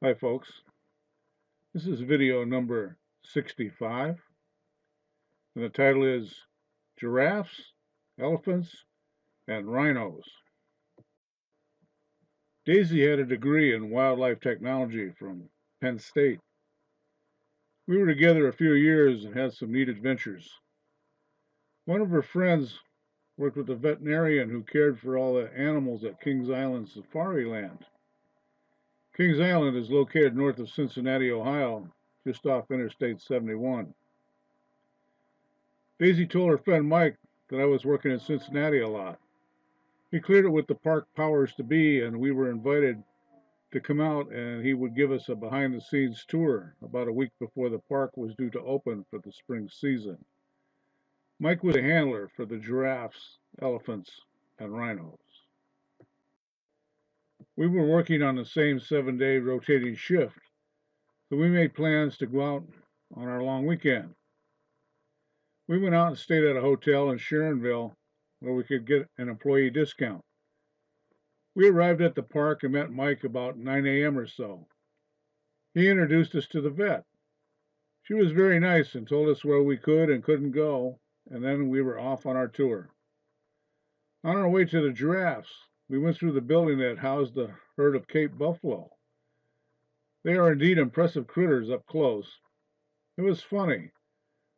Hi folks, this is video number 65 and the title is Giraffes, Elephants, and Rhinos. Daisy had a degree in wildlife technology from Penn State. We were together a few years and had some neat adventures. One of her friends worked with a veterinarian who cared for all the animals at Kings Island Safari Land. Kings Island is located north of Cincinnati, Ohio, just off Interstate 71. Daisy told her friend Mike that I was working in Cincinnati a lot. He cleared it with the park powers to be, and we were invited to come out, and he would give us a behind-the-scenes tour about a week before the park was due to open for the spring season. Mike was a handler for the giraffes, elephants, and rhinos. We were working on the same 7-day rotating shift, so we made plans to go out on our long weekend. We went out and stayed at a hotel in Sharonville where we could get an employee discount. We arrived at the park and met Mike about 9 a.m. or so. He introduced us to the vet. She was very nice and told us where we could and couldn't go, and then we were off on our tour. On our way to the giraffes, we went through the building that housed the herd of Cape buffalo. They are indeed impressive critters up close. It was funny.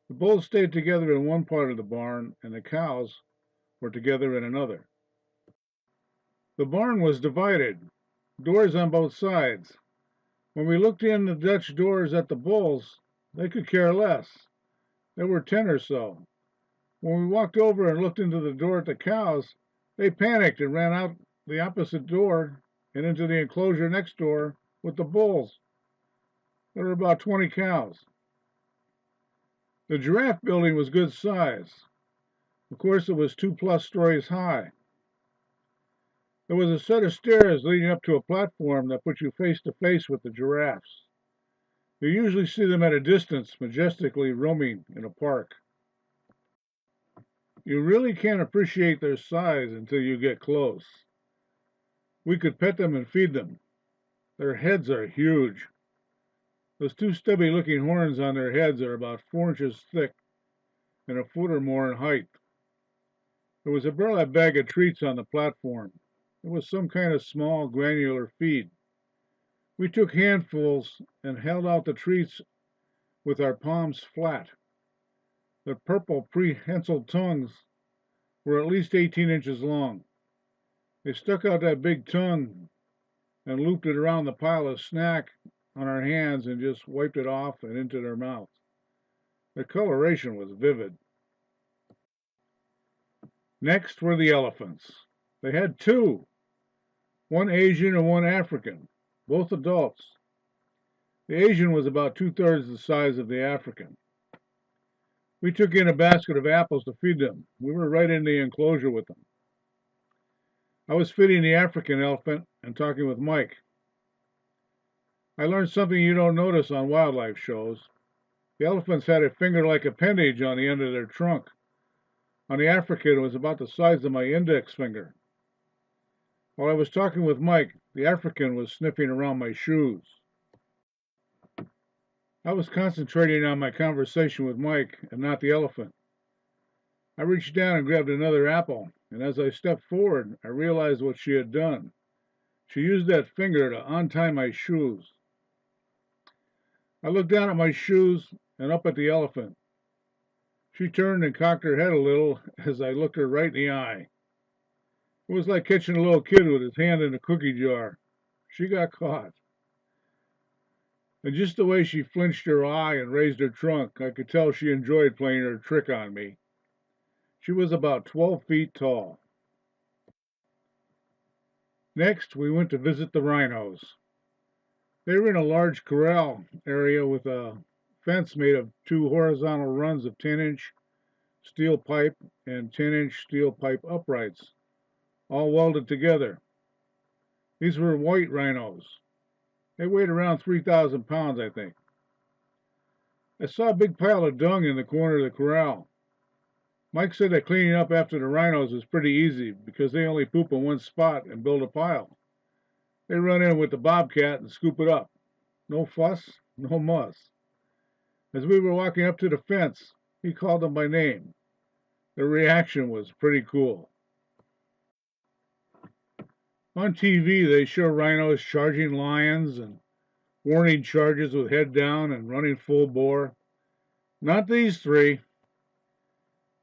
The bulls stayed together in one part of the barn, and the cows were together in another. The barn was divided, doors on both sides. When we looked in the Dutch doors at the bulls, they could care less. There were 10 or so. When we walked over and looked into the door at the cows, they panicked and ran out the opposite door and into the enclosure next door with the bulls. There were about 20 cows. The giraffe building was good size. Of course, it was 2+ stories high. There was a set of stairs leading up to a platform that put you face to face with the giraffes. You usually see them at a distance, majestically roaming in a park. You really can't appreciate their size until you get close. We could pet them and feed them. Their heads are huge. Those two stubby-looking horns on their heads are about 4 inches thick and a foot or more in height. There was a burlap bag of treats on the platform. It was some kind of small, granular feed. We took handfuls and held out the treats with our palms flat. The purple, prehensile tongues were at least 18 inches long. They stuck out that big tongue and looped it around the pile of snack on our hands and just wiped it off and into their mouths. The coloration was vivid. Next were the elephants. They had 2, one Asian and one African, both adults. The Asian was about 2/3 the size of the African. We took in a basket of apples to feed them. We were right in the enclosure with them. I was feeding the African elephant and talking with Mike. I learned something you don't notice on wildlife shows. The elephants had a finger-like appendage on the end of their trunk. On the African, it was about the size of my index finger. While I was talking with Mike, the African was sniffing around my shoes. I was concentrating on my conversation with Mike and not the elephant. I reached down and grabbed another apple, and as I stepped forward, I realized what she had done. She used that finger to untie my shoes. I looked down at my shoes and up at the elephant. She turned and cocked her head a little as I looked her right in the eye. It was like catching a little kid with his hand in a cookie jar. She got caught. And just the way she flinched her eye and raised her trunk, I could tell she enjoyed playing her trick on me. She was about 12 feet tall. Next, we went to visit the rhinos. They were in a large corral area with a fence made of 2 horizontal runs of 10-inch steel pipe and 10-inch steel pipe uprights, all welded together. These were white rhinos. They weighed around 3,000 pounds, I think. I saw a big pile of dung in the corner of the corral. Mike said that cleaning up after the rhinos was pretty easy because they only poop in one spot and build a pile. They run in with the bobcat and scoop it up. No fuss, no muss. As we were walking up to the fence, he called them by name. Their reaction was pretty cool. On TV, they show rhinos charging lions and warning charges with head down and running full bore. Not these three.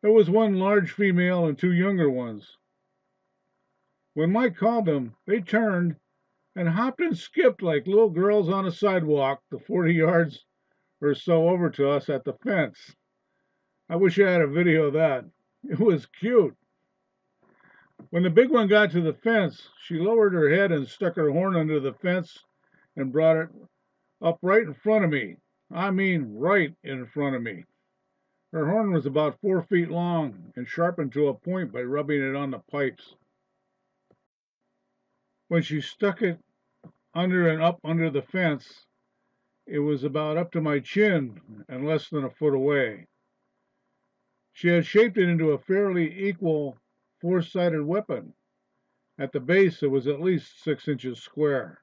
There was one large female and two younger ones. When Mike called them, they turned and hopped and skipped like little girls on a sidewalk the 40 yards or so over to us at the fence. I wish I had a video of that. It was cute. When the big one got to the fence, she lowered her head and stuck her horn under the fence and brought it up right in front of me. I mean, right in front of me. Her horn was about 4 feet long and sharpened to a point by rubbing it on the pipes. When she stuck it under and up under the fence, it was about up to my chin and less than a foot away. She had shaped it into a fairly equal four-sided weapon. At the base, it was at least 6 inches square.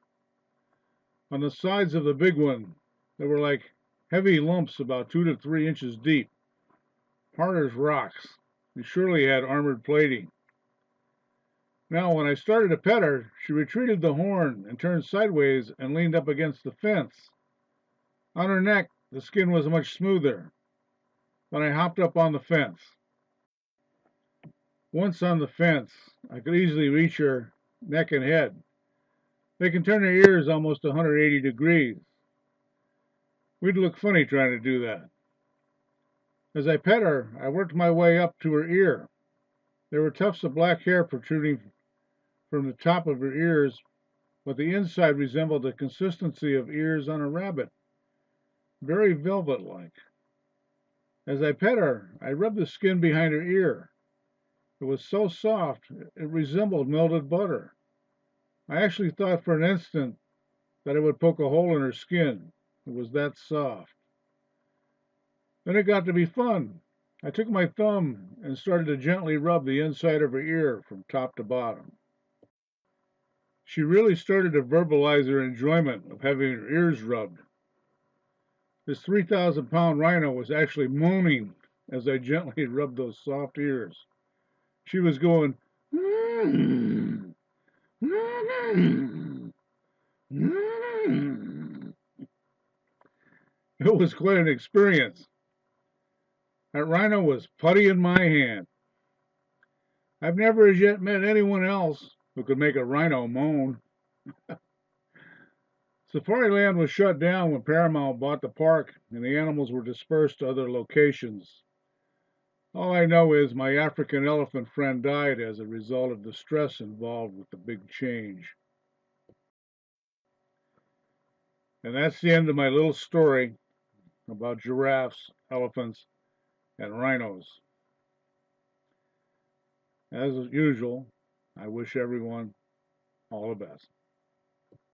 On the sides of the big one, there were like heavy lumps about 2 to 3 inches deep, hard as rocks. It surely had armored plating. Now, when I started to pet her, she retreated the horn and turned sideways and leaned up against the fence. On her neck, the skin was much smoother. Then I hopped up on the fence. Once on the fence, I could easily reach her neck and head. They can turn their ears almost 180 degrees. We'd look funny trying to do that. As I pet her, I worked my way up to her ear. There were tufts of black hair protruding from the top of her ears, but the inside resembled the consistency of ears on a rabbit, very velvet-like. As I pet her, I rubbed the skin behind her ear. It was so soft, it resembled melted butter. I actually thought for an instant that it would poke a hole in her skin. It was that soft. Then it got to be fun. I took my thumb and started to gently rub the inside of her ear from top to bottom. She really started to verbalize her enjoyment of having her ears rubbed. This 3,000-pound rhino was actually moaning as I gently rubbed those soft ears. She was going, mm, mm, mm. It was quite an experience. That rhino was putty in my hand. I've never as yet met anyone else who could make a rhino moan. Safariland was shut down when Paramount bought the park and the animals were dispersed to other locations. All I know is my African elephant friend died as a result of the stress involved with the big change. And that's the end of my little story about giraffes, elephants, and rhinos. As usual, I wish everyone all the best.